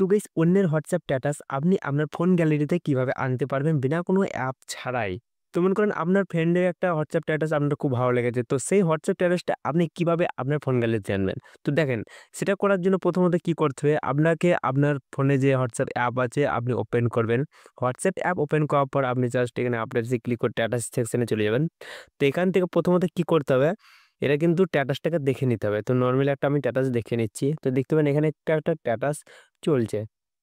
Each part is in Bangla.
তো গাইস অন্যের হোয়াটসঅ্যাপ স্ট্যাটাস আপনি আপনার ফোন গ্যালারিতে কিভাবে আনতে পারবেন বিনা কোনো অ্যাপ ছাড়াই। তো মনে করেন আপনার ফ্রেন্ডের একটা হোয়াটসঅ্যাপ স্ট্যাটাস আপনার খুব ভালো লেগেছে। তো সেই হোয়াটসঅ্যাপ স্ট্যাটাসটা আপনি কিভাবে আপনার ফোন গ্যালারিতে আনবেন? তো দেখেন সেটা করার জন্য প্রথমত কি করতে হবে? আপনাকে আপনার ফোনে যে হোয়াটসঅ্যাপ অ্যাপ আছে আপনি ওপেন করবেন। হোয়াটসঅ্যাপ অ্যাপ ওপেন করার পর আপনি জাস্ট এখানে আপডেটসে ক্লিক করে স্ট্যাটাস সেকশনে চলে যাবেন। তো এখান থেকে প্রথমত কি করতে হবে? এটা কিন্তু স্ট্যাটাসটাকে দেখে নিতে হবে। তো নরমালি একটা আমি স্ট্যাটাস দেখে নিচ্ছি। তো দেখতে পাবেন এখানে একটা স্ট্যাটাস চলছে।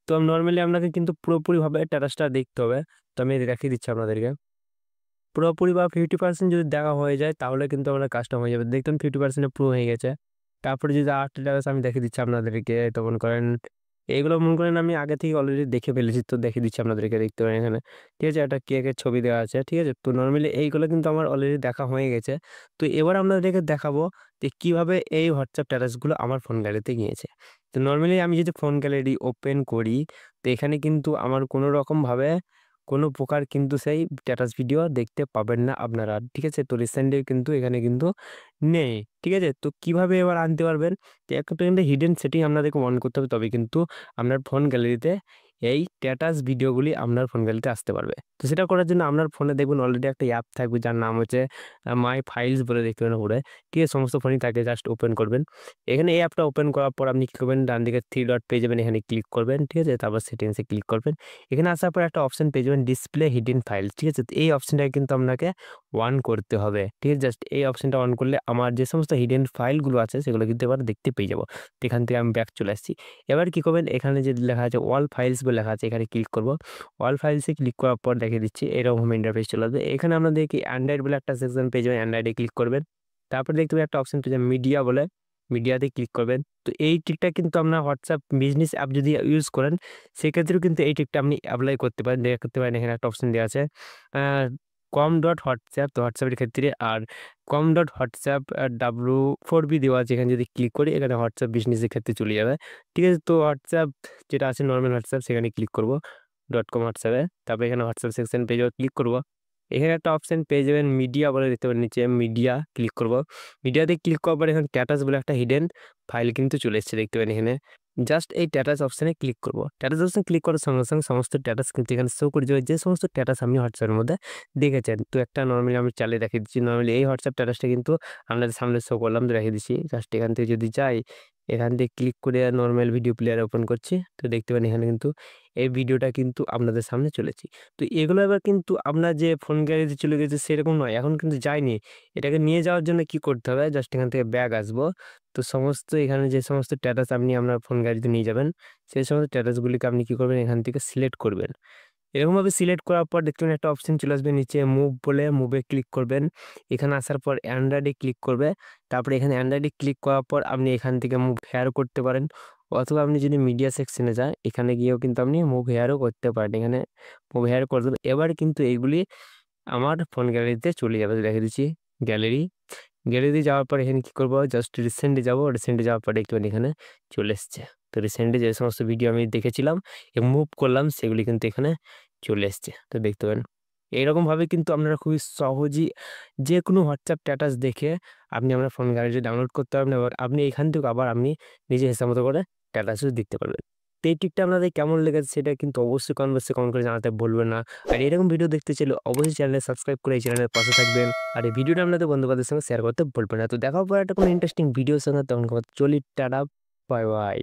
তো নরমালি আপনাকে কিন্তু পুরোপুরিভাবে স্ট্যাটাসটা দেখতে হবে। তো আমি দেখিয়ে দিচ্ছি আপনাদেরকে। পুরোপুরি বা 50% যদি দেখা হয়ে যায় তাহলে কিন্তু আপনার কাজটা হয়ে যাবে। দেখবেন 50% এ পুরো হয়ে গেছে। তারপরে যদি আরেকটা স্ট্যাটাস আমি দেখিয়ে দিচ্ছি আপনাদেরকে। তো মনে করেন এগুলো মনে করেন আমি আগে থেকে অলরেডি দেখে ফেলেছি। তো দেখিয়ে দিচ্ছি আপনাদেরকে দেখতে পারেন এখানে। ঠিক আছে? একটা কেকের ছবি দেওয়া আছে। ঠিক আছে? তো নরমালি এইগুলো কিন্তু আমার অলরেডি দেখা হয়ে গেছে। তো এবার আপনাদেরকে দেখাবো যে কিভাবে এই WhatsApp স্ট্যাটাসগুলো আমার ফোন গ্যালারিতে গিয়েছে। তো নরমালি আমি যদি ফোন গ্যালারি ওপেন করি তো এখানে কিন্তু আমার কোনো রকমভাবে কোনো প্রকার কিন্তু সেই স্ট্যাটাস ভিডিও দেখতে পাবেন না আপনারা। ঠিক আছে? তো রিসেন্টলি কিন্তু এখানে কিন্তু নেই। ঠিক আছে? তো কিভাবে এবার আনতে পারবেন? তো একটা কিন্তু হিডেন সেটিং আপনাদেরকে অন করতে হবে তবে কিন্তু আপনার ফোন গ্যালারিতে এই স্ট্যাটাস ভিডিওগুলি আপনার ফোন গ্যালারিতে আসতে পারবে। তো সেটা করার জন্য আপনার ফোনে দেখবেন অলরেডি একটা অ্যাপ থাকবে যার নাম হচ্ছে মাই ফাইলস বলে দেখতে পাবেন উপরে। ঠিক আছে? সমস্ত ফোনই থাকে জাস্ট ওপেন করবেন। এখানে এই অ্যাপটা ওপেন করার পর আপনি কি করবেন? ডান দিকে 3 ডট পেয়ে যাবেন এখানে ক্লিক করবেন। ঠিক আছে? তারপর সেটিংসে ক্লিক করবেন। এখানে আসার পর একটা অপশন পেয়ে যাবেন ডিসপ্লে হিডেন ফাইলস। ঠিক আছে? তো এই অপশনটাকে কিন্তু আপনাকে অন করতে হবে। ঠিক আছে? জাস্ট এই অপশনটা অন করলে আমার যে সমস্ত হিডেন ফাইলগুলো আছে সেগুলো কিন্তু এবার দেখতে পেয়ে যাবো। তো এখান থেকে আমি ব্যাক চলে আসছি। এবার কি করবেন? এখানে যে লেখা আছে অল ফাইলস বলে লেখা আছে এখানে ক্লিক করব। অল ফাইলসে ক্লিক করার পর দেখিয়ে দিচ্ছি এরকম ইন্টারফেস চলে আসবে। এখানে আপনাদের কি অ্যান্ড্রয়েড বলে একটা সেকশন পেয়ে যাবেন, অ্যান্ড্রয়েডে ক্লিক করবেন। তারপর দেখতে পাবেন একটা অপশন পেয়ে যাবেন মিডিয়া বলে, মিডিয়াতে ক্লিক করবেন। তো এই ট্রিকটা কিন্তু আপনার হোয়াটসঅ্যাপ বিজনেস অ্যাপ যদি ইউজ করেন সেক্ষেত্রেও কিন্তু এই ট্রিকটা আপনি এপ্লাই করতে পারেন। দেখতে পারেন এখানে একটা অপশন দেওয়া আছে কম ডট হোয়াটসঅ্যাপ, তো হোয়াটসঅ্যাপের ক্ষেত্রে আর কম ডট হোয়াটসঅ্যাপ W4B দেওয়া আছে। এখানে যদি ক্লিক করি এখানে হোয়াটসঅ্যাপ বিজনেসের ক্ষেত্রে চলে যাবে। ঠিক আছে? তো হোয়াটসঅ্যাপ যেটা আছে নর্মাল হোয়াটসঅ্যাপ সেখানে ক্লিক করব .com হোয়াটসঅ্যাপে। তারপর এখানে হোয়াটসঅ্যাপ সেকশন পেয়ে যাবে ক্লিক করব। এখানে একটা অপশন পেয়ে যাবেন মিডিয়া বলে দেখতে পারেন নিচে মিডিয়া ক্লিক করব। মিডিয়াতে ক্লিক করার পর এখানে স্ট্যাটাস বলে একটা হিডেন ফাইল কিন্তু চলে এসেছে দেখতে পারেন এখানে। জাস্ট এই স্ট্যাটাস অপশনে ক্লিক করব। স্ট্যাটাস অপশনে ক্লিক করার সঙ্গে সঙ্গে সমস্ত স্ট্যাটাস কিন্তু এখানে শো করে যাবে যে সমস্ত স্ট্যাটাস আপনি হোয়াটসঅ্যাপের মধ্যে দেখেছেন। তো একটা নরমালি আমি চালিয়ে দেখিয়ে দিচ্ছি। নরমালি এই হোয়াটসঅ্যাপ স্ট্যাটাসটা কিন্তু আপনাদের সামনে শো করলাম, তো রেখে দিচ্ছি। জাস্ট এখান থেকে যদি যাই এখান থেকে ক্লিক করে নরমাল ভিডিও প্লেয়ার ওপেন করছি। তো দেখতে পারেন এখানে কিন্তু এই ভিডিওটা কিন্তু আপনাদের সামনে চলেছে। তো এগুলো এবার কিন্তু আপনার যে ফোন গ্যালারিতে চলে গেছে সেরকম নয়, এখন কিন্তু যায়নি। এটাকে নিয়ে যাওয়ার জন্য কি করতে হবে? জাস্ট এখান থেকে ব্যাক আসবো। তো সমস্ত এখানে যে সমস্ত স্ট্যাটাস আপনি আপনার ফোন গ্যালারিতে নিয়ে যাবেন সেই সমস্ত স্ট্যাটাসগুলিকে আপনি কি করবেন? এখান থেকে সিলেক্ট করবেন। এরকমভাবে সিলেক্ট করার পর দেখতে পাবেন একটা অপশন চলে আসবে নিচে মুভ বলে, মুভে ক্লিক করবেন। এখানে আসার পর অ্যান্ড্রয়েডে ক্লিক করবে। তারপরে এখানে অ্যান্ড্রয়েডে ক্লিক করার পর আপনি এখান থেকে মুভ হেয়ার করতে পারেন, অথবা আপনি যদি মিডিয়া সেকশনে যান এখানে গিয়েও কিন্তু আপনি মুভ হেয়ারও করতে পারেন। এখানে মুভ হেয়ার করে দেবেন। এবার কিন্তু এইগুলি আমার ফোন গ্যালারিতে চলে যাবে। দেখে দিচ্ছি গ্যালারি। গ্যালারিতে যাওয়ার পর এখানে কি করবো? জাস্ট রিসেন্টলি যাবো। রিসেন্টলি যাওয়ার পরে একটুখানি এখানে চলে এসছে। তো রিসেন্টলি যে সমস্ত ভিডিও আমি দেখেছিলাম এবং মুভ করলাম সেগুলি কিন্তু এখানে চলে এসছে। তো দেখতে পারেন এইরকমভাবে কিন্তু আপনারা খুবই সহজেই যে কোনো হোয়াটসঅ্যাপ স্ট্যাটাস দেখে আপনি আপনার ফোন গ্যালারি ডাউনলোড করতে পারবেন এবং আপনি এখান থেকে আবার আপনি নিজের হিসাব মতো করে স্ট্যাটাসও দেখতে পারবেন। তো এই টিপটা আপনাদের কেমন লেগেছে সেটা কিন্তু অবশ্যই কমেন্ট করে জানাতে ভুলবেন না। আর এরকম ভিডিও দেখতে চাইলে অবশ্যই চ্যানেলে সাবস্ক্রাইব করে এই চ্যানেলের পাশে থাকবেন। আর এই ভিডিওটা আপনাদের বন্ধু-বান্ধবের সঙ্গে শেয়ার করতে ভুলবেন না। তো দেখা হবে একটা কোনো ইন্টারেস্টিং ভিডিওর সঙ্গে, তখন চলি টাটা, বাই বাই।